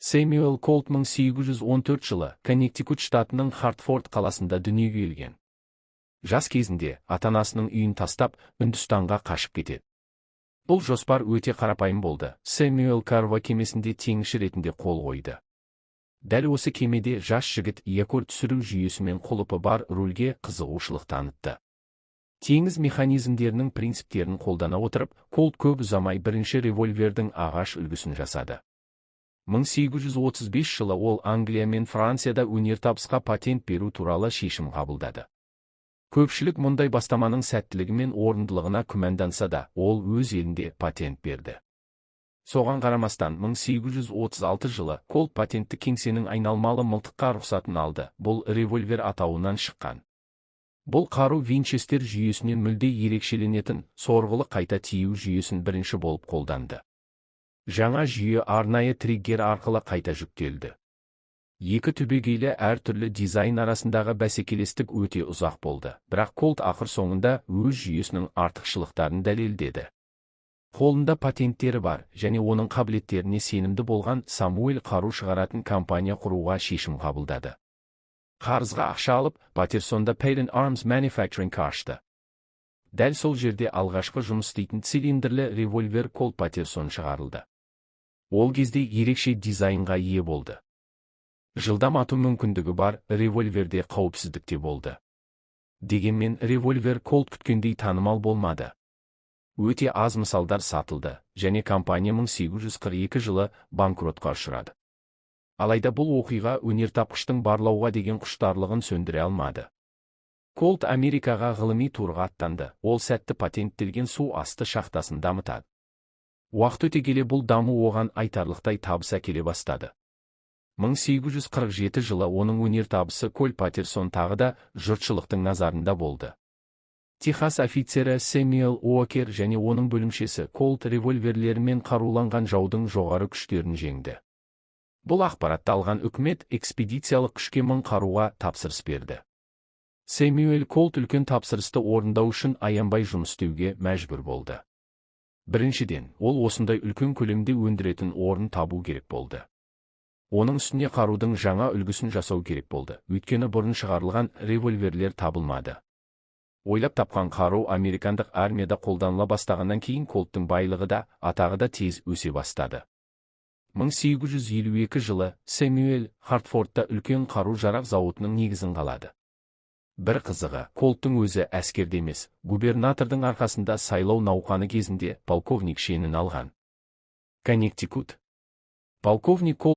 Сэмюэл Колт 1814 жылы Коннектикут штатының Хартфорд қаласында дүниеге келген. Жас кезінде ата-анасының үйін тастап, Үндістанға қашып кетеді. Бұл жоспар өте қарапайым болды. Сэмюэл Карва кемесінде теңізші ретінде қол қойды. Дәл осы кемеде жас жігіт якорь түсіру жүйесімен құлыпы бар рульге қызығушылық танытты. Теңіз механизмдерінің принциптерін қолдана отырып, Колт көп ұзамай бірінші револьвердің ағаш үлгісін жасады. 1835 жылы ол Англия мен Францияда өнертабысқа патент беру туралы шешім қабылдады. Көпшілік мұндай бастаманың сәттілігі мен орындылығына күмәнданса да, ол өз елінде патент берді. Соған қарамастан 1836 жылы Колт патентті кеңсенің айналмалы мылтыққа рұқсатын алды. Бұл револьвер атауынан шыққан. Бұл қару Винчестер жүйесінен мүлде ерекшеленетін сорғылы қайта тию жүйесін бірінші болып қолданды. Жаңа жүйе арнайы триггер арқылы қайта жүктелді. Екі түбегейлі әртүрлі дизайн арасындағы бәсекелестік өте ұзақ болды, бірақ Колт ақыр соңында өз жүйесінің артықшылықтарын дәлелдеді. Қолында патенттері бар және оның қабілеттеріне сенімді болған Самуэль қару шығаратын компания құруға шешім қабылдады. Қарызға ақша алып, Патерсонда Patent Arms Manufacturing ашты. Дәл сол жерде алғашқы жұмыс істейтін цилиндрлі револьвер Колт Патерсон шығарылды. Ол кезде ерекше дизайнға ие болды. Жылдам ату мүмкіндігі бар револьверде қауіпсіздікте болды. Дегенмен револьвер Колт күткендей танымал болмады. Өте аз мысалдар сатылды, және компания 1842 жылы банкротқа ұшырады. Алайда бұл оқиға өнертапқыштың барлауға деген құштарлығын сөндіре алмады. Колт Америкаға ғылыми турға аттанды, ол сәтті патенттелген су асты шахтасын дамытады. Уақыт өте келе бұл даму оған айтарлықтай табыс әкеле бастады. 1847 жылы оның өнертабысы Колт Патерсон тағы да жұртшылықтың назарында болды. Техас офицері Сэмюэл Уокер және оның бөлімшесі Колт револьверлерімен қаруланған жаудың жоғары күштерін жеңді. Бұл ақпаратты алған үкімет экспедициялық күшке 1000 қаруға тапсырыс берді. Сэмюэл Колт үлкен тапсырысты орындау үшін аянбай жұмыс істеуге мәжбүр болды. Біріншіден, ол осындай үлкен көлемде өндіретін орын табу керек болды. Оның үстіне қарудың жаңа үлгісін жасау керек болды, өйткені бұрын шығарылған револьверлер табылмады. Ойлап тапқан қару американдық армияда қолданыла бастағаннан кейін Колттың байлығы да, атағы да тез өсе бастады. 1852 жылы Сэмюэл Хартфордта үлкен қару-жарақ зауытының негізін қалады. Бір қызығы, Колттың өзі әскерде емес, губернатордың арқасында сайлау науқаны кезінде полковник шенін алған. Коннектикут. Полковник Колт